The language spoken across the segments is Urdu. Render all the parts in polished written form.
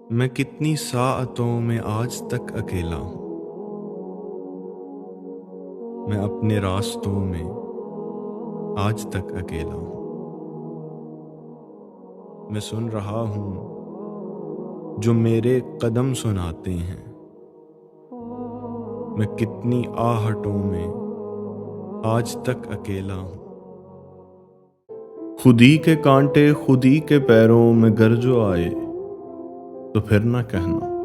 میں کتنی ساعتوں میں آج تک اکیلا ہوں۔ میں اپنے راستوں میں آج تک اکیلا ہوں۔ میں سن رہا ہوں جو میرے قدم سناتے ہیں۔ میں کتنی آہٹوں میں آج تک اکیلا ہوں۔ خودی کے کانٹے خودی کے پیروں میں گر جو آئے تو پھر نہ کہنا،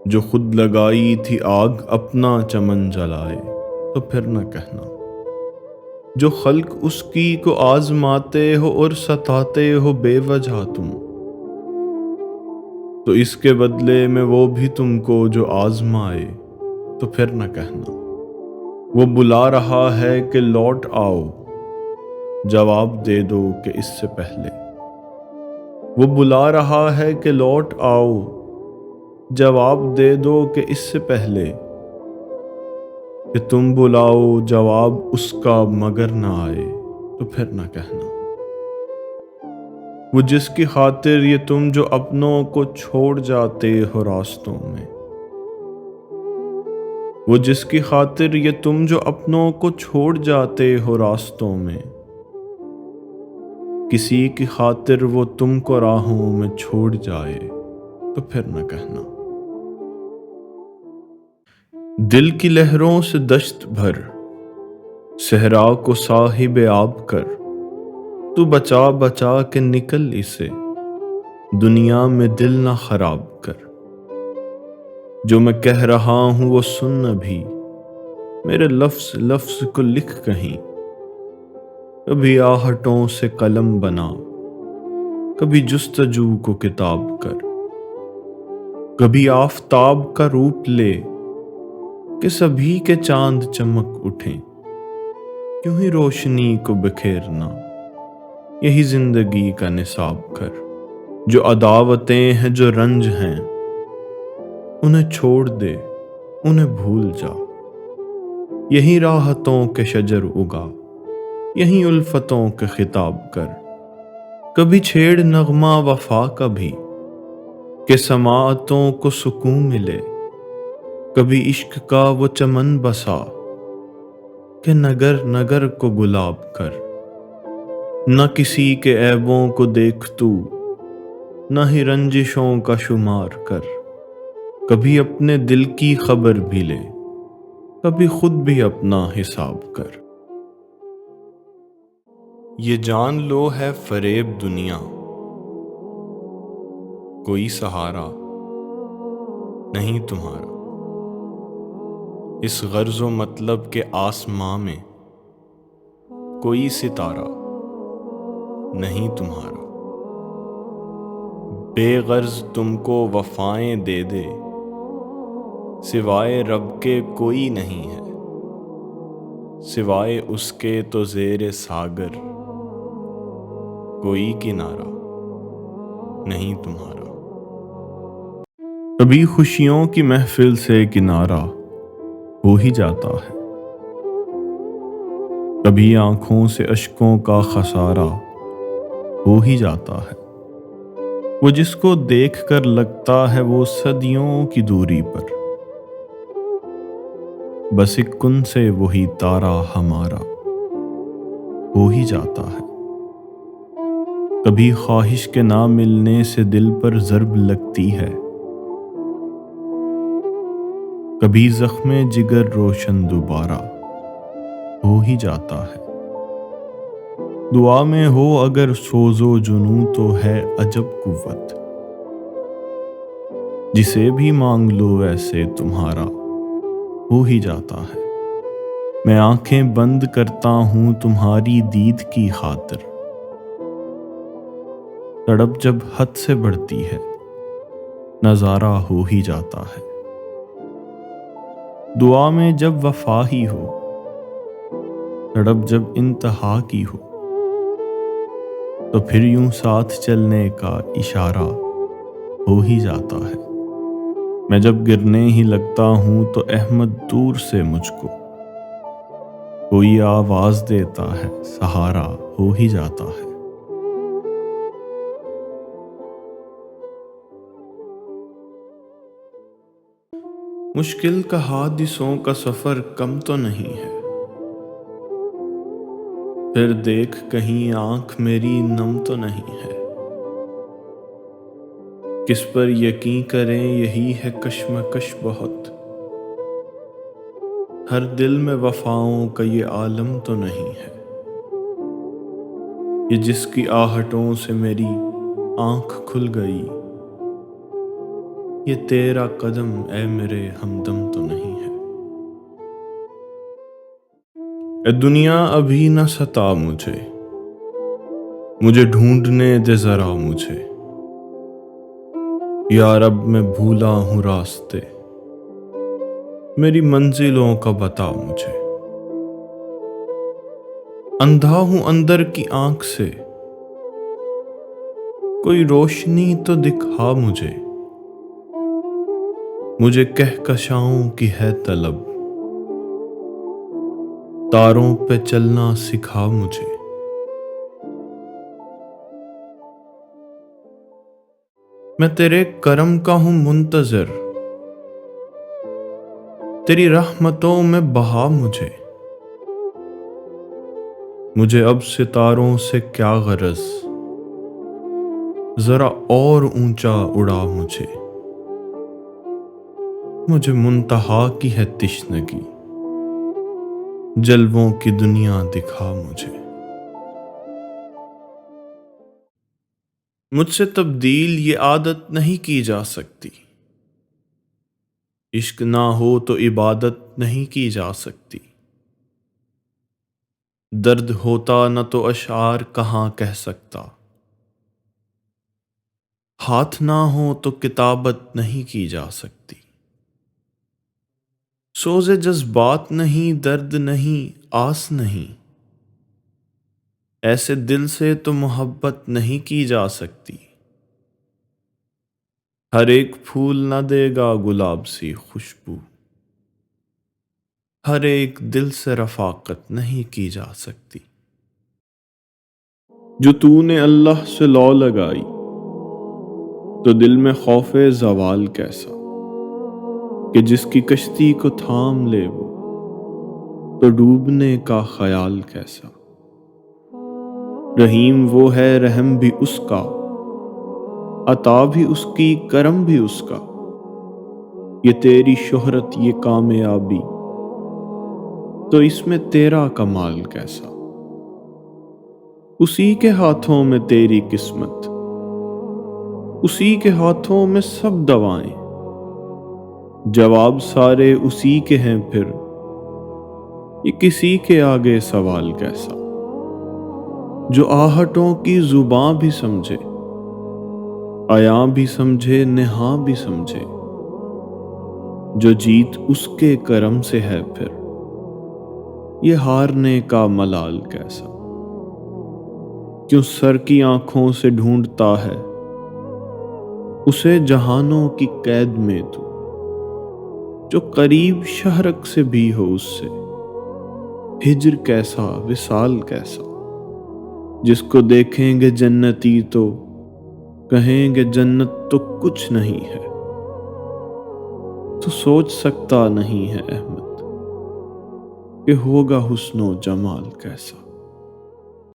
جو خود لگائی تھی آگ اپنا چمن جلائے تو پھر نہ کہنا، جو خلق اس کی کو آزماتے ہو اور ستاتے ہو بے وجہ تم، تو اس کے بدلے میں وہ بھی تم کو جو آزمائے تو پھر نہ کہنا۔ وہ بلا رہا ہے کہ لوٹ آؤ، جواب دے دو کہ اس سے پہلے۔ وہ بلا رہا ہے کہ لوٹ آؤ، جواب دے دو کہ اس سے پہلے کہ تم بلاؤ جواب اس کا مگر نہ آئے تو پھر نہ کہنا۔ وہ جس کی خاطر یہ تم جو اپنوں کو چھوڑ جاتے ہو راستوں میں، وہ جس کی خاطر یہ تم جو اپنوں کو چھوڑ جاتے ہو راستوں میں، کسی کی خاطر وہ تم کو راہوں میں چھوڑ جائے تو پھر نہ کہنا۔ دل کی لہروں سے دشت بھر، صحرا کو صاحب آب کر، تو بچا بچا کے نکل اسے، دنیا میں دل نہ خراب کر۔ جو میں کہہ رہا ہوں وہ سن ابھی، میرے لفظ لفظ کو لکھ کہیں۔ کبھی آہٹوں سے قلم بنا، کبھی جستجو کو کتاب کر، کبھی آفتاب کا روپ لے کہ سبھی کے چاند چمک اٹھیں۔ کیوں ہی روشنی کو بکھیرنا، یہی زندگی کا نصاب کر۔ جو عداوتیں ہیں جو رنج ہیں، انہیں چھوڑ دے، انہیں بھول جا۔ یہی راحتوں کے شجر اگا، یہی الفتوں کے خطاب کر۔ کبھی چھیڑ نغمہ وفا کا بھی کہ سماعتوں کو سکون ملے۔ کبھی عشق کا وہ چمن بسا کہ نگر نگر کو گلاب کر۔ نہ کسی کے عیبوں کو دیکھ تو، نہ ہی رنجشوں کا شمار کر۔ کبھی اپنے دل کی خبر بھی لے، کبھی خود بھی اپنا حساب کر۔ یہ جان لو ہے فریب دنیا، کوئی سہارا نہیں تمہارا۔ اس غرض و مطلب کے آسماں میں کوئی ستارہ نہیں تمہارا۔ بے غرض تم کو وفائیں دے دے، سوائے رب کے کوئی نہیں ہے۔ سوائے اس کے تو زیر ساگر کوئی کنارہ نہیں تمہارا۔ کبھی خوشیوں کی محفل سے کنارہ ہو ہی جاتا ہے، کبھی آنکھوں سے اشکوں کا خسارہ ہو ہی جاتا ہے۔ وہ جس کو دیکھ کر لگتا ہے وہ صدیوں کی دوری پر، بس ایک کن سے وہی تارا ہمارا ہو ہی جاتا ہے۔ کبھی خواہش کے نہ ملنے سے دل پر ضرب لگتی ہے، کبھی زخم جگر روشن دوبارہ ہو ہی جاتا ہے۔ دعا میں ہو اگر سوز و جنوں تو ہے عجب قوت، جسے بھی مانگ لو ایسے تمہارا ہو ہی جاتا ہے۔ میں آنکھیں بند کرتا ہوں تمہاری دید کی خاطر، تڑپ جب حد سے بڑھتی ہے نظارہ ہو ہی جاتا ہے۔ دعا میں جب وفا ہی ہو، تڑپ جب انتہا کی ہو، تو پھر یوں ساتھ چلنے کا اشارہ ہو ہی جاتا ہے۔ میں جب گرنے ہی لگتا ہوں تو احمد دور سے مجھ کو کوئی آواز دیتا ہے، سہارا ہو ہی جاتا ہے۔ مشکل کا حادثوں کا سفر کم تو نہیں ہے، پھر دیکھ کہیں آنکھ میری نم تو نہیں ہے۔ کس پر یقین کریں یہی ہے کشمکش بہت، ہر دل میں وفاؤں کا یہ عالم تو نہیں ہے۔ یہ جس کی آہٹوں سے میری آنکھ کھل گئی، یہ تیرا قدم اے میرے ہمدم تو نہیں ہے۔ اے دنیا ابھی نہ ستا مجھے ڈھونڈنے دے ذرا مجھے، یا رب میں بھولا ہوں راستے، میری منزلوں کا بتا مجھے۔ اندھا ہوں اندر کی آنکھ سے، کوئی روشنی تو دکھا مجھے کہکشاؤں کی ہے طلب، تاروں پہ چلنا سکھا مجھے۔ میں تیرے کرم کا ہوں منتظر، تیری رحمتوں میں بہا مجھے اب ستاروں سے کیا غرض، ذرا اور اونچا اڑا مجھے منتہا کی ہے تشنگی، جلووں کی دنیا دکھا مجھے۔ مجھ سے تبدیل یہ عادت نہیں کی جا سکتی، عشق نہ ہو تو عبادت نہیں کی جا سکتی، درد ہوتا نہ تو اشعار کہاں کہہ سکتا، ہاتھ نہ ہو تو کتابت نہیں کی جا سکتی۔ سوز جذبات نہیں، درد نہیں، آس نہیں، ایسے دل سے تو محبت نہیں کی جا سکتی۔ ہر ایک پھول نہ دے گا گلاب سی خوشبو، ہر ایک دل سے رفاقت نہیں کی جا سکتی۔ جو تو نے اللہ سے لو لگائی تو دل میں خوف زوال کیسا، کہ جس کی کشتی کو تھام لے وہ تو ڈوبنے کا خیال کیسا۔ رحیم وہ ہے رحم بھی اس کا، عطا بھی اس کی کرم بھی اس کا، یہ تیری شہرت یہ کامیابی تو اس میں تیرا کمال کیسا۔ اسی کے ہاتھوں میں تیری قسمت، اسی کے ہاتھوں میں سب دوائیں، جواب سارے اسی کے ہیں پھر یہ کسی کے آگے سوال کیسا۔ جو آہٹوں کی زباں بھی سمجھے، عیاں بھی سمجھے، نہاں بھی سمجھے، جو جیت اس کے کرم سے ہے پھر یہ ہارنے کا ملال کیسا۔ کیوں سر کی آنکھوں سے ڈھونڈتا ہے اسے جہانوں کی قید میں تو، جو قریب شہرک سے بھی ہو اس سے ہجر کیسا، وصال کیسا۔ جس کو دیکھیں گے جنتی تو کہیں گے جنت تو کچھ نہیں ہے، تو سوچ سکتا نہیں ہے احمد کہ ہوگا حسن و جمال کیسا۔